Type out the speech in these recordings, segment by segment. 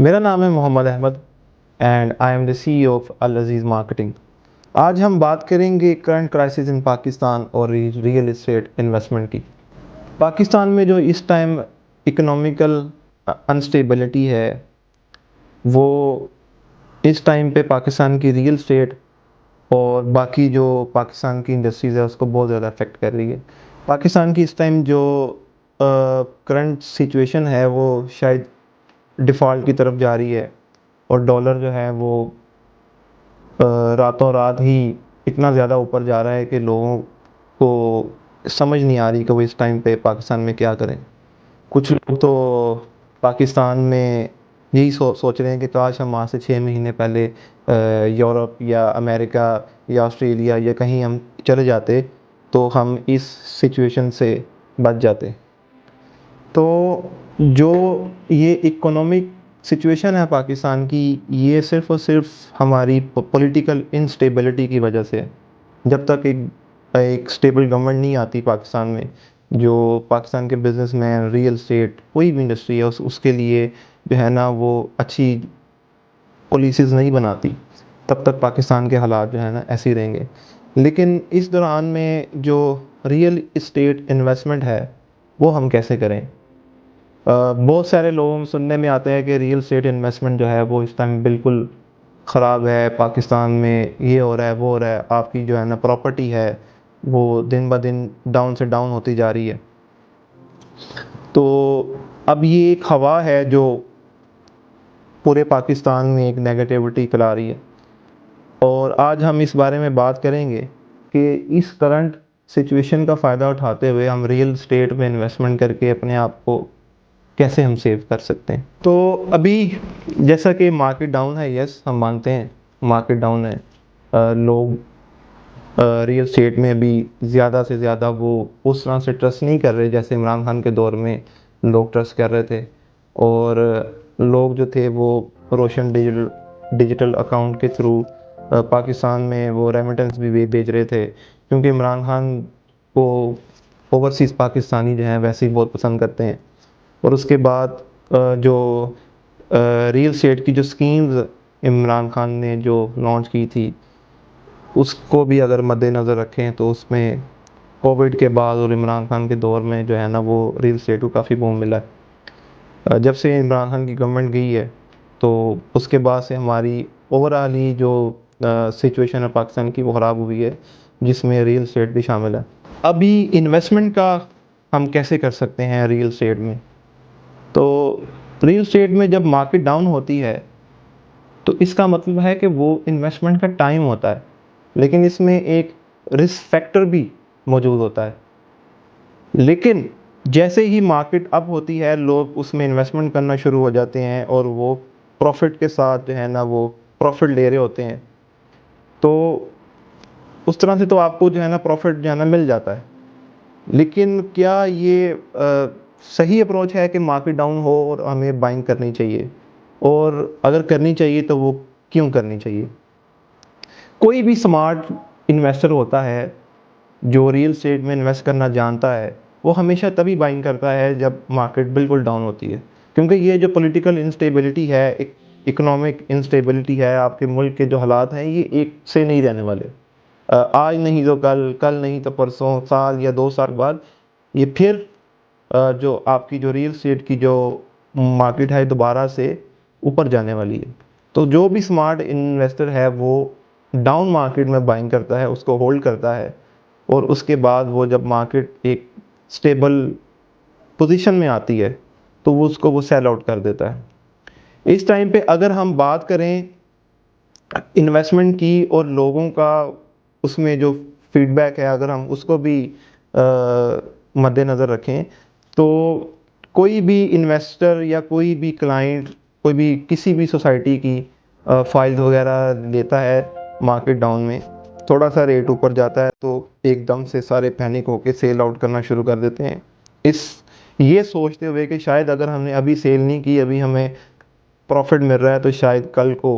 मेरा नाम है Mohammad Ahmed and I am the CEO of Al Aziz marketing. आज हम बात करेंगे करंट क्राइसिस इन पाकिस्तान और रियल एस्टेट इन्वेस्टमेंट की। पाकिस्तान में जो इस टाइम इकोनॉमिकल अनस्टेबिलिटी है वो इस टाइम पे पाकिस्तान की रियल एस्टेट और बाकी जो पाकिस्तान की इंडस्ट्रीज़ है उसको बहुत ज़्यादा अफेक्ट कर रही है। पाकिस्तान की इस टाइम जो करंट सिचुएशन है वो शायद डिफ़ॉल्ट की तरफ जा रही है और डॉलर जो है वो रातों रात ही इतना ज़्यादा ऊपर जा रहा है कि लोगों को समझ नहीं आ रही कि वो इस टाइम पे पाकिस्तान में क्या करें। कुछ लोग तो पाकिस्तान में यही सोच रहे हैं कि काश हम आज से 6 महीने पहले यूरोप या अमेरिका या ऑस्ट्रेलिया या कहीं हम चले जाते तो हम इस सिचुएशन से बच जाते। तो जो ये इकोनॉमिक सिचुएशन है पाकिस्तान की, ये सिर्फ़ और सिर्फ हमारी पॉलिटिकल इंस्टेबिलिटी की वजह से है। जब तक एक स्टेबल गवर्नमेंट नहीं आती पाकिस्तान में, जो पाकिस्तान के बिजनेसमैन, रियल एस्टेट, कोई भी इंडस्ट्री है उसके लिए जो है ना वो अच्छी पॉलिसीज़ नहीं बनाती, तब तक पाकिस्तान के हालात जो है ना ऐसे ही रहेंगे। लेकिन इस दौरान में जो रियल एस्टेट इन्वेस्टमेंट है वो हम कैसे करें? बहुत सारे लोगों सुनने में आता है कि रियल एस्टेट इन्वेस्टमेंट जो है वो इस टाइम बिल्कुल ख़राब है, पाकिस्तान में ये हो रहा है वो हो रहा है, आपकी जो है ना प्रॉपर्टी है वो दिन ब दिन डाउन से डाउन होती जा रही है। तो अब ये एक हवा है जो पूरे पाकिस्तान में एक नेगेटिविटी फैला रही है और आज हम इस बारे में बात करेंगे कि इस करंट सिचुएशन का फ़ायदा उठाते हुए हम रियल एस्टेट में इन्वेस्टमेंट करके अपने आप को कैसे हम सेव कर सकते हैं। तो अभी जैसा कि मार्केट डाउन है, यस हम मानते हैं मार्केट डाउन है। लोग रियल एस्टेट में भी ज़्यादा से ज़्यादा वो उस तरह से ट्रस्ट नहीं कर रहे जैसे इमरान खान के दौर में लोग ट्रस्ट कर रहे थे। और लोग जो थे वो रोशन डिजिटल अकाउंट के थ्रू पाकिस्तान में वो रेमिटेंस भी भेज रहे थे, क्योंकि इमरान खान को ओवरसीज़ पाकिस्तानी जो हैं वैसे ही बहुत पसंद करते हैं। और उसके बाद जो रियल एस्टेट की जो स्कीम्स इमरान खान ने जो लॉन्च की थी उसको भी अगर मद्देनज़र रखें तो उसमें कोविड के बाद और इमरान खान के दौर में जो है ना वो रियल एस्टेट को काफ़ी बूम मिला है। जब से इमरान खान की गवर्नमेंट गई है तो उसके बाद से हमारी ओवरऑल ही जो सिचुएशन है पाकिस्तान की वो ख़राब हुई है, जिसमें रियल एस्टेट भी शामिल है। अभी इन्वेस्टमेंट का हम कैसे कर सकते हैं रियल एस्टेट में? तो रियल एस्टेट में जब मार्केट डाउन होती है तो इसका मतलब है कि वो इन्वेस्टमेंट का टाइम होता है, लेकिन इसमें एक रिस्क फैक्टर भी मौजूद होता है। लेकिन जैसे ही मार्केट अप होती है लोग उसमें इन्वेस्टमेंट करना शुरू हो जाते हैं और वो प्रॉफिट के साथ जो है ना वो प्रॉफिट ले रहे होते हैं। तो उस तरह से तो आपको जो है ना प्रॉफिट जो है ना मिल जाता है। लेकिन क्या ये सही अप्रोच है कि मार्केट डाउन हो और हमें बाइंग करनी चाहिए? और अगर करनी चाहिए तो वो क्यों करनी चाहिए? कोई भी स्मार्ट इन्वेस्टर होता है जो रियल एस्टेट में इन्वेस्ट करना जानता है, वो हमेशा तभी बाइंग करता है जब मार्केट बिल्कुल डाउन होती है। क्योंकि ये जो पॉलिटिकल इंस्टेबिलिटी है, इकोनॉमिक इंस्टेबिलिटी है, आपके मुल्क के जो हालात हैं ये एक से नहीं रहने वाले। आज नहीं तो कल, कल नहीं तो परसों, साल या 2 साल बाद ये फिर जो आपकी जो रियल एस्टेट की जो मार्केट है दोबारा से ऊपर जाने वाली है। तो जो भी स्मार्ट इन्वेस्टर है वो डाउन मार्केट में बाइंग करता है, उसको होल्ड करता है और उसके बाद वो जब मार्केट एक स्टेबल पोजीशन में आती है तो वो उसको वो सेल आउट कर देता है। इस टाइम पे अगर हम बात करें इन्वेस्टमेंट की और लोगों का उसमें जो फीडबैक है अगर हम उसको भी मद्देनज़र रखें तो कोई भी इन्वेस्टर या कोई भी क्लाइंट, कोई भी किसी भी सोसाइटी की फाइल्स वगैरह लेता है मार्केट डाउन में, थोड़ा सा रेट ऊपर जाता है तो एकदम से सारे पैनिक होके सेल आउट करना शुरू कर देते हैं, इस ये सोचते हुए कि शायद अगर हमने अभी सेल नहीं की, अभी हमें प्रॉफिट मिल रहा है तो शायद कल को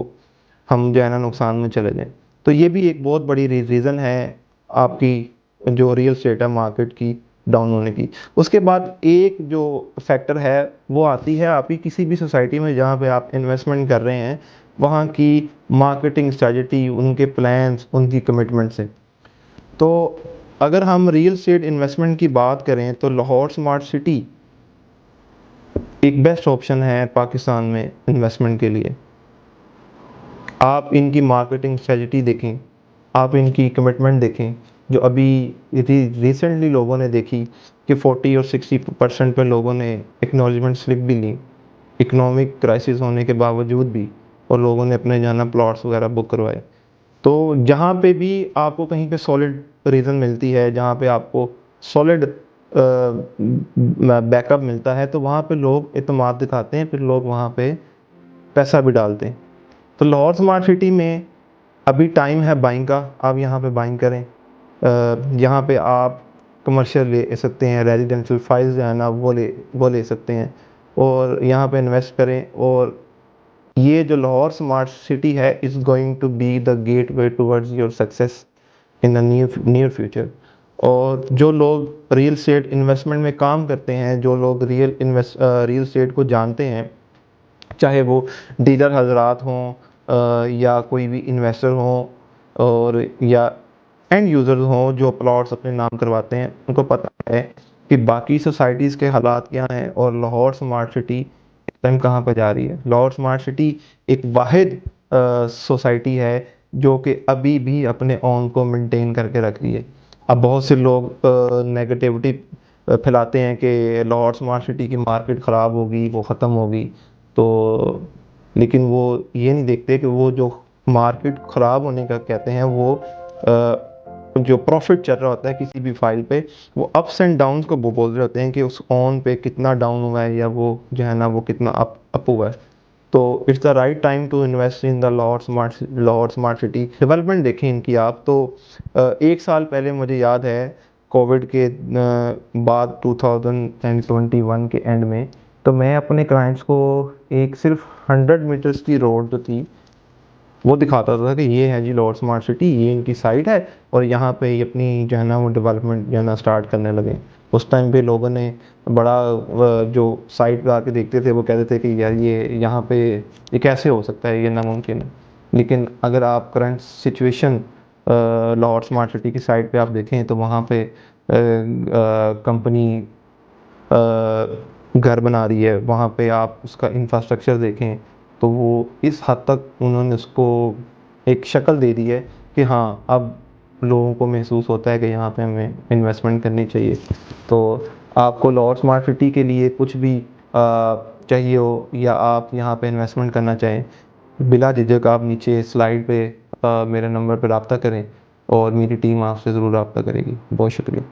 हम जो है ना नुकसान में चले जाएं। तो ये भी एक बहुत बड़ी रीज़न है आपकी जो रियल एस्टेट है मार्केट की डाउन होने की। उसके बाद एक जो फैक्टर है वो आती है आपकी किसी भी सोसाइटी में जहाँ पे आप इन्वेस्टमेंट कर रहे हैं, वहाँ की मार्केटिंग स्ट्रेटजी, उनके प्लान्स, उनकी कमिटमेंट से। तो अगर हम रियल एस्टेट इन्वेस्टमेंट की बात करें तो लाहौर स्मार्ट सिटी एक बेस्ट ऑप्शन है पाकिस्तान में इन्वेस्टमेंट के लिए। आप इनकी मार्केटिंग स्ट्रेटजी देखें, आप इनकी कमिटमेंट देखें, जो अभी रिसेंटली लोगों ने देखी कि 40 और 60% पे लोगों ने एक्नॉलेजमेंट स्लिप भी ली, इकोनॉमिक क्राइसिस होने के बावजूद भी, और लोगों ने अपने जाना प्लॉट्स वगैरह बुक करवाए। तो जहाँ पे भी आपको कहीं पे सॉलिड रीज़न मिलती है, जहाँ पे आपको सॉलिड बैकअप मिलता है, तो वहाँ पे लोग एतमाद दिखाते हैं, फिर लोग वहाँ पे पैसा भी डालते हैं। तो लाहौर स्मार्ट सिटी में अभी टाइम है बाइंग का, आप यहाँ पे बाइंग करें। यहाँ पे आप कमर्शियल ले सकते हैं, रेजिडेंशियल फाइल्स जो है ना वो ले सकते हैं, और यहाँ पे इन्वेस्ट करें। और ये जो लाहौर स्मार्ट सिटी है is going to be the gateway towards your success in the near future. और जो लोग रियल एस्टेट इन्वेस्टमेंट में काम करते हैं, जो लोग रियल एस्टेट को जानते हैं, चाहे वो डीलर हजरात हों, या कोई भी इन्वेस्टर हों, और या एंड यूज़र्स हों जो प्लॉट्स अपने नाम करवाते हैं, उनको पता है कि बाकी सोसाइटीज़ के हालात क्या हैं और लाहौर स्मार्ट सिटी इस टाइम कहाँ पर जा रही है। लाहौर स्मार्ट सिटी एक वाहिद सोसाइटी है जो कि अभी भी अपने ओन को मेंटेन करके रख रही है। अब बहुत से लोग नेगेटिविटी फैलाते हैं कि लाहौर स्मार्ट सिटी की मार्केट ख़राब होगी, वो ख़त्म होगी। तो लेकिन वो ये नहीं देखते कि वो जो मार्केट ख़राब होने का कहते हैं, वो जो प्रॉफिट चल रहा होता है किसी भी फाइल पे, वो अप्स एंड डाउन्स को वो बोल रहे होते हैं कि उस ऑन पे कितना डाउन हुआ है, या वो जो है ना वो कितना अप हुआ है। तो it's the right time to invest in the Lahore smart city. Development देखें इनकी आप तो, एक साल पहले मुझे याद है कोविड के बाद 2021 के एंड में, तो मैं अपने क्लाइंट्स को एक सिर्फ 100 मीटर्स की रोड जो थी वो दिखाता था कि ये है जी लाहौर स्मार्ट सिटी, ये इनकी साइट है, और यहाँ पे ये अपनी जो है ना वो डेवलपमेंट जो है ना स्टार्ट करने लगे। उस टाइम पे लोगों ने बड़ा जो साइट पे आके देखते थे वो कहते थे कि यार ये यहाँ पे ये कैसे हो सकता है, ये नामुमकिन है। लेकिन अगर आप current situation Lahore smart city की साइट पे आप देखें तो वहाँ पे कंपनी घर बना रही है, वहाँ पे आप उसका इंफ्रास्ट्रक्चर देखें तो वो इस हद तक उन्होंने उसको एक शक्ल दे दी है कि हाँ अब लोगों को महसूस होता है कि यहाँ पे हमें इन्वेस्टमेंट करनी चाहिए। तो आपको लाहौर स्मार्ट सिटी के लिए कुछ भी चाहिए हो, या आप यहाँ पे इन्वेस्टमेंट करना चाहें, बिला झिझक आप नीचे स्लाइड पे मेरे नंबर पर रब्ता करें, और मेरी टीम आपसे ज़रूर रब्ता करेगी। बहुत शुक्रिया।